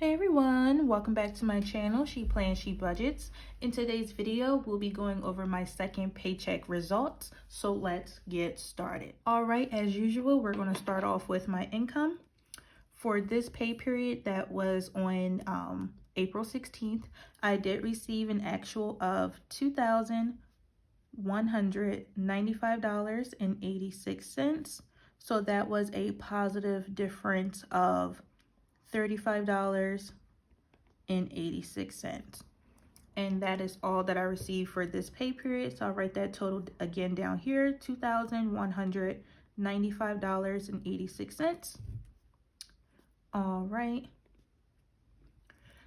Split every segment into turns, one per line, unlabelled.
Hey everyone, welcome back to my channel, She Plans, She Budgets. In today's video, we'll be going over my second paycheck results, so let's get started. All right, as usual, we're going to start off with my income. For this pay period that was on April 16th, I did receive an actual of $2,195.86. So that was a positive difference of $35.86. And that is all that I received for this pay period. So I'll write that total again down here, $2,195.86. All right.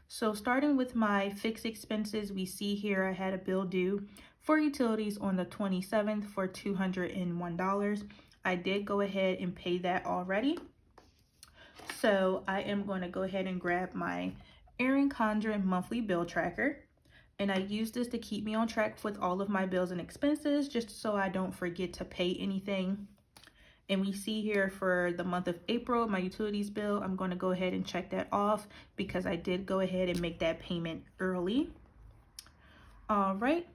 So starting with my fixed expenses, we see here I had a bill due for utilities on the 27th for $201. I did go ahead and pay that already. So I am going to go ahead and grab my Erin Condren monthly bill tracker. And I use this to keep me on track with all of my bills and expenses, just so I don't forget to pay anything. And we see here for the month of April, my utilities bill, I'm going to go ahead and check that off because I did go ahead and make that payment early. All right.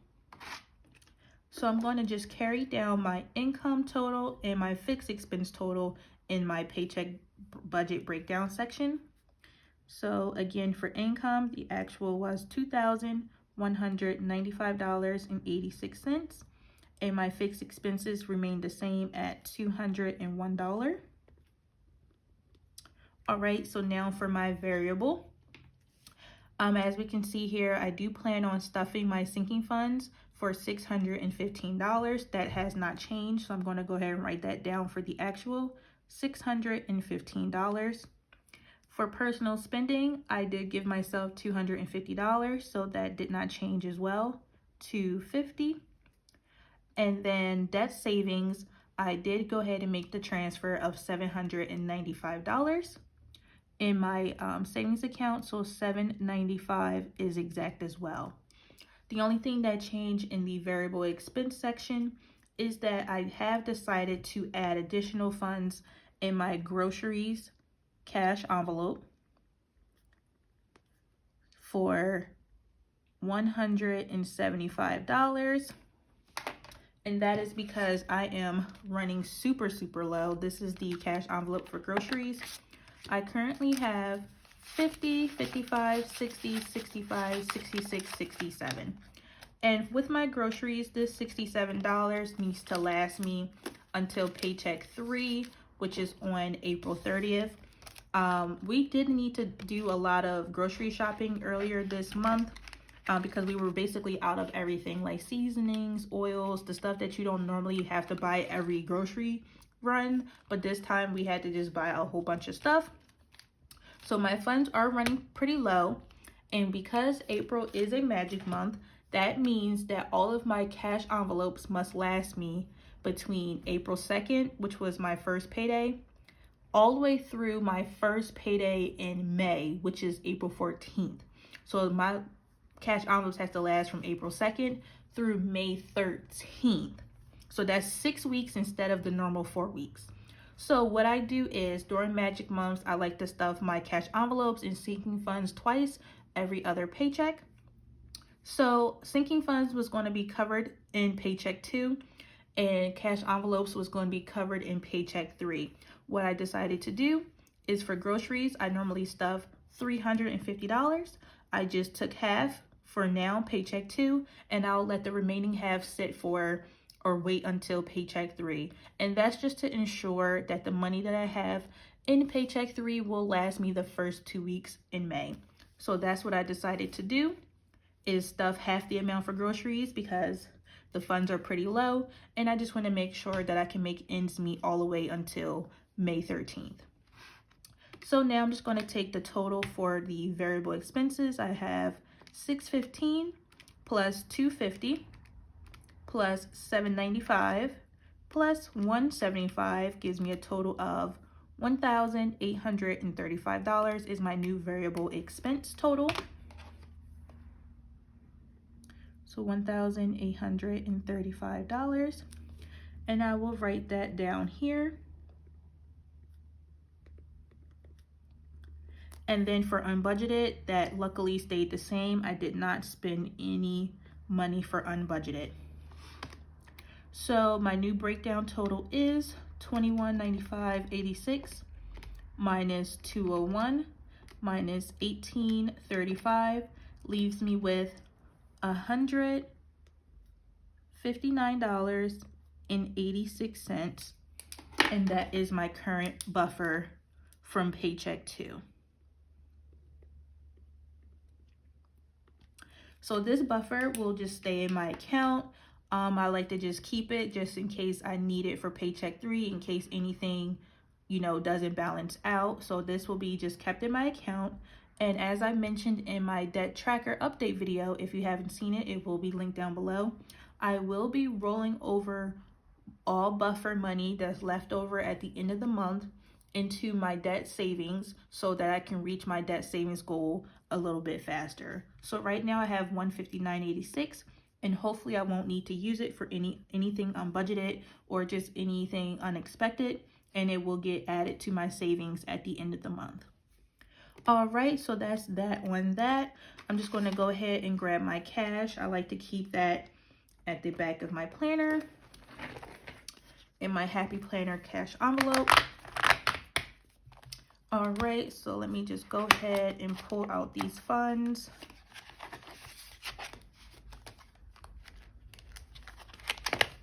So I'm going to just carry down my income total and my fixed expense total in my paycheck budget breakdown section. So again, for income, the actual was $2,195.86, and my fixed expenses remained the same at $201. All right, so now for my variable. As we can see here, I do plan on stuffing my sinking funds for $615. That has not changed, so I'm going to go ahead and write that down for the actual $615. For personal spending, I did give myself $250, so that did not change as well, $250. And then debt savings, I did go ahead and make the transfer of $795 in my savings account, so $795 is exact as well. The only thing that changed in the variable expense section is that I have decided to add additional funds in my groceries cash envelope for $175. And that is because I am running super low. This is the cash envelope for groceries. I currently have 50, 55, 60, 65, 66, 67. And with my groceries, this $67 needs to last me until paycheck 3, which is on April 30th. We did need to do a lot of grocery shopping earlier this month because we were basically out of everything, like seasonings, oils, the stuff that you don't normally have to buy every grocery run. But this time we had to just buy a whole bunch of stuff. So my funds are running pretty low. And because April is a magic month, that means that all of my cash envelopes must last me between April 2nd, which was my first payday, all the way through my first payday in May, which is April 14th. So my cash envelopes has to last from April 2nd through May 13th. So that's 6 weeks instead of the normal 4 weeks. So what I do is during magic months, I like to stuff my cash envelopes and sinking funds twice every other paycheck. So sinking funds was going to be covered in paycheck 2, and cash envelopes was going to be covered in paycheck 3. What I decided to do is for groceries, I normally stuff $350. I just took half for now, paycheck 2, and I'll let the remaining half sit for or wait until paycheck 3. And that's just to ensure that the money that I have in paycheck 3 will last me the first 2 weeks in May. So that's what I decided to do, is stuff half the amount for groceries because the funds are pretty low, and I just want to make sure that I can make ends meet all the way until May 13th. So now I'm just going to take the total for the variable expenses. I have $615 plus $250 plus $795 plus $175 gives me a total of $1,835 is my new variable expense total. So $1,835, and I will write that down here. And then for unbudgeted, that luckily stayed the same. I did not spend any money for unbudgeted. So my new breakdown total is $21.95.86 minus $201 minus $18.35 leaves me with $159.86, and that is my current buffer from Paycheck 2. So this buffer will just stay in my account. I like to just keep it just in case I need it for Paycheck 3, in case anything, you know, doesn't balance out. So this will be just kept in my account. And as I mentioned in my debt tracker update video, if you haven't seen it, it will be linked down below. I will be rolling over all buffer money that's left over at the end of the month into my debt savings so that I can reach my debt savings goal a little bit faster. So right now I have $159.86, and hopefully I won't need to use it for anything unbudgeted or just anything unexpected, and it will get added to my savings at the end of the month. All right, so that's that on that. I'm just going to go ahead and grab my cash. I like to keep that at the back of my planner in my Happy Planner cash envelope. All right, so let me just go ahead and pull out these funds.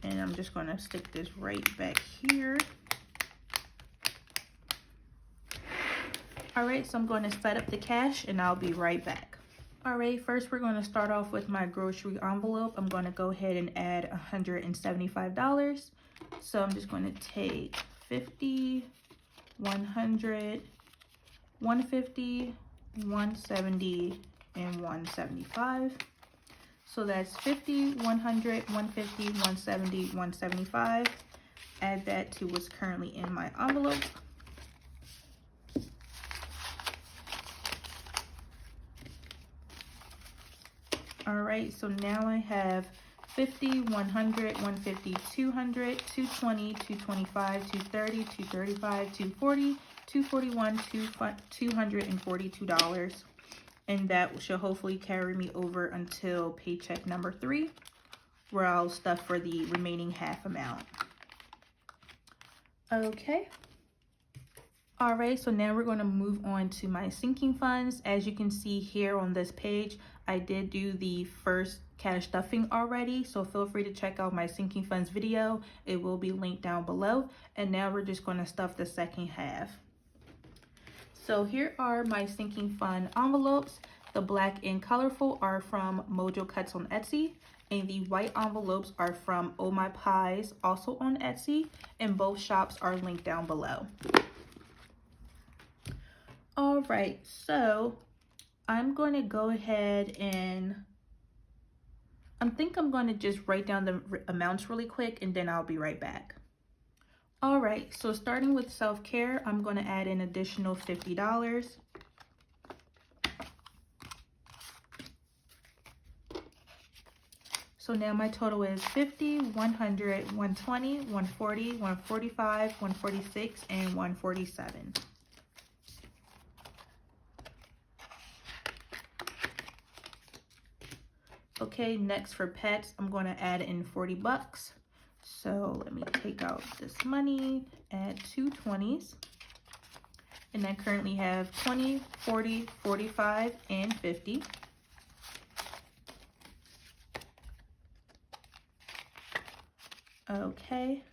And I'm just going to stick this right back here. All right, so I'm going to set up the cash and I'll be right back. All right, first we're going to start off with my grocery envelope. I'm going to go ahead and add $175. So I'm just going to take 50, 100, 150, 170, and 175. So that's 50, 100, 150, 170, 175. Add that to what's currently in my envelope. All right, so now I have 50, 100, 150, 200, 220, 225, 230, 235, 240, 241, $242. And that should hopefully carry me over until paycheck number 3, where I'll stuff for the remaining half amount. Okay. All right, so now we're going to move on to my sinking funds. As you can see here on this page, I did do the first cash stuffing already, so feel free to check out my sinking funds video. It will be linked down below. And now we're just going to stuff the second half. So here are my sinking fund envelopes. The black and colorful are from Mojo Cuts on Etsy, and the white envelopes are from Oh My Pies, also on Etsy, and both shops are linked down below. All right, so I'm going to go ahead and I think I'm going to just write down the amounts really quick, and then I'll be right back. All right, so starting with self-care, I'm going to add an additional $50. So now my total is 50, 100, 120, 140, 145, 146, and 147. Okay, next for pets, I'm going to add in $40. So let me take out this money, add 2 20s. And I currently have 20, 40, 45, and 50. Okay.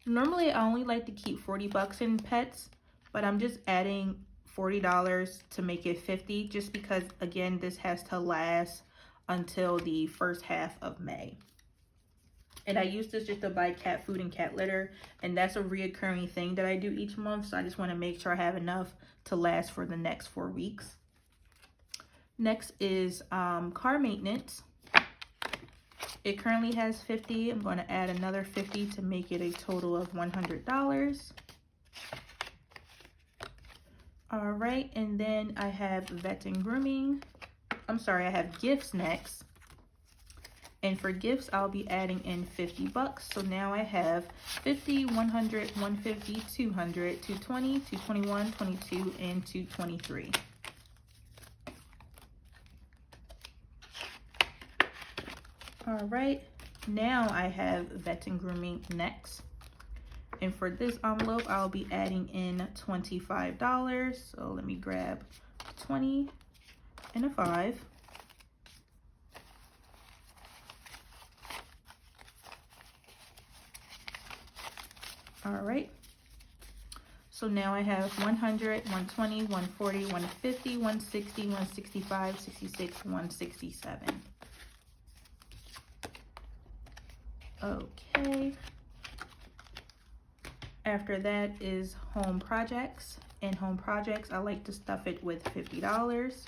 Normally I only like to keep $40 in pets, but I'm just adding $40 to make it 50, just because again, this has to last until the first half of May. And I use this just to buy cat food and cat litter, and that's a reoccurring thing that I do each month, so I just want to make sure I have enough to last for the next 4 weeks. Next is car maintenance. It currently has 50. I'm going to add another 50 to make it a total of $100. All right, and then I have vet and grooming. I'm sorry, I have gifts next. And for gifts, I'll be adding in $50. So now I have 50, 100, 150, 200, 220, 221, 22, and 223. All right, now I have vet and grooming next. And for this envelope, I'll be adding in $25. So let me grab 20 and a 5. All right. So now I have 100, 120, 140, 150, 160, 165, 66, 167. Okay. After that is home projects. In home projects, I like to stuff it with $50.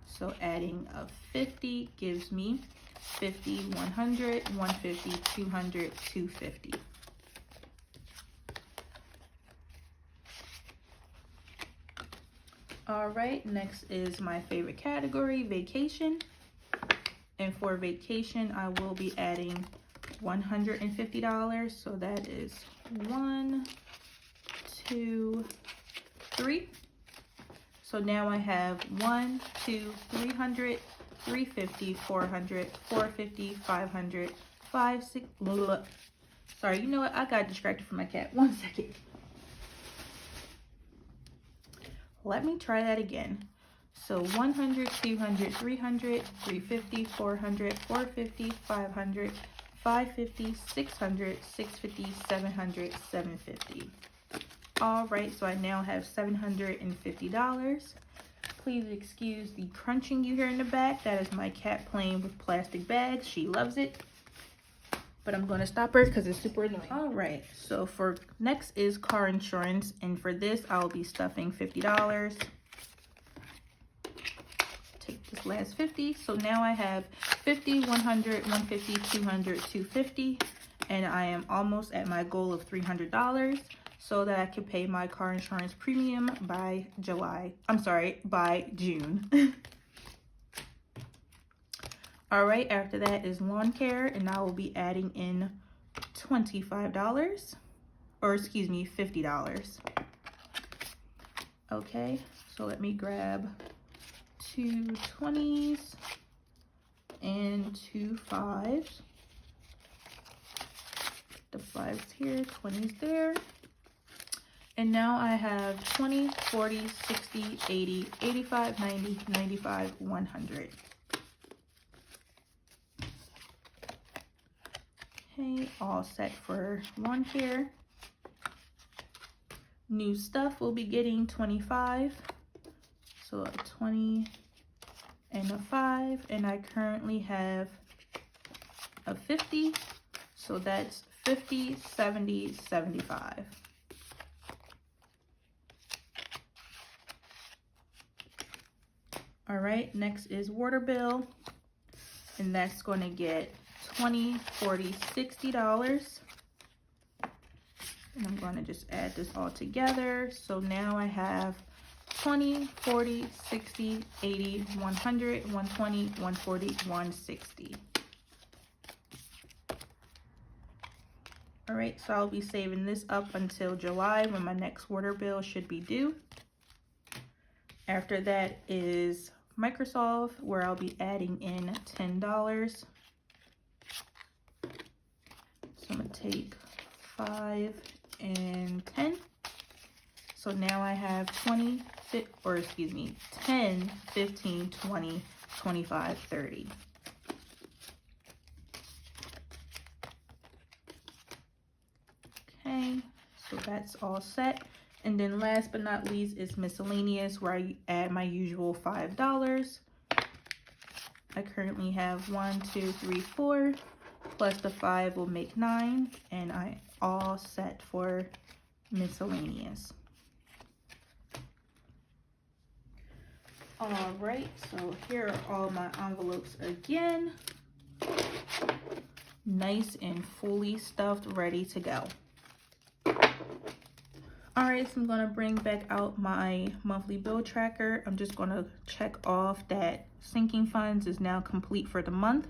So adding a 50 gives me 50, 100, 150, 200, 250. All right, next is my favorite category, vacation. And for vacation, I will be adding $150. So that is 1, 2, 3. So now I have 1, 2, 300, 350, 400, 450, 500, 5, 6. Sorry, you know what? I got distracted from my cat. 1 second. Let me try that again. So 100, 200, 300, 350, 400, 450, 500, 550, 600, 650, 700, 750. All right, so I now have $750. Please excuse the crunching you hear in the back. That is my cat playing with plastic bags. She loves it. But I'm going to stop her because it's super annoying. All right, so for next is car insurance. And for this, I'll be stuffing $50. Take this last 50. So now I have 50, 100, 150, 200, 250. And I am almost at my goal of $300 so that I can pay my car insurance premium by by June. All right, after that is lawn care, and I will be adding in $25, or excuse me, $50. Okay, so let me grab 2 20s and 2 5s. The 5s here, 20s there. And now I have 20, 40, 60, 80, 85, 90, 95, 100. Okay, all set for lawn care. New stuff will be getting 25. So a 20 and a 5. And I currently have a 50. So that's 50, 70, 75. All right, next is water bill. And that's going to get $20, $40, $60. And I'm going to just add this all together. So now I have 20, 40, 60, 80, 100, 120, 140, 160. All right, so I'll be saving this up until July when my next water bill should be due. After that is Microsoft, where I'll be adding in $10. So I'm going to take 5 and 10. So now I have 10, 15, 20, 25, 30. Okay, so that's all set. And then last but not least is miscellaneous, where I add my usual $5. I currently have 1, 2, 3, 4, plus the 5 will make 9, and I all set for miscellaneous. All right, so here are all my envelopes again. Nice and fully stuffed, ready to go. All right, so I'm gonna bring back out my monthly bill tracker. I'm just gonna check off that sinking funds is now complete for the month.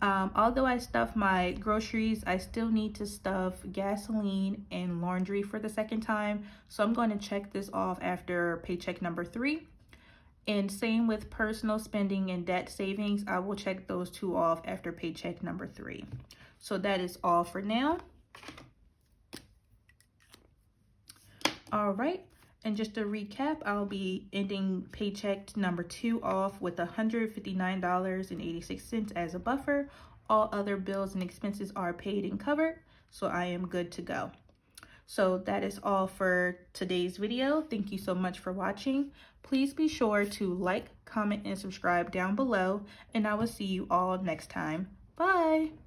Although I stuff my groceries, I still need to stuff gasoline and laundry for the second time. So I'm going to check this off after paycheck number 3. And same with personal spending and debt savings. I will check those 2 off after paycheck number 3. So that is all for now. All right. And just to recap, I'll be ending paycheck number 2 off with $159.86 as a buffer. All other bills and expenses are paid and covered, so I am good to go. So that is all for today's video. Thank you so much for watching. Please be sure to like, comment, and subscribe down below, and I will see you all next time. Bye!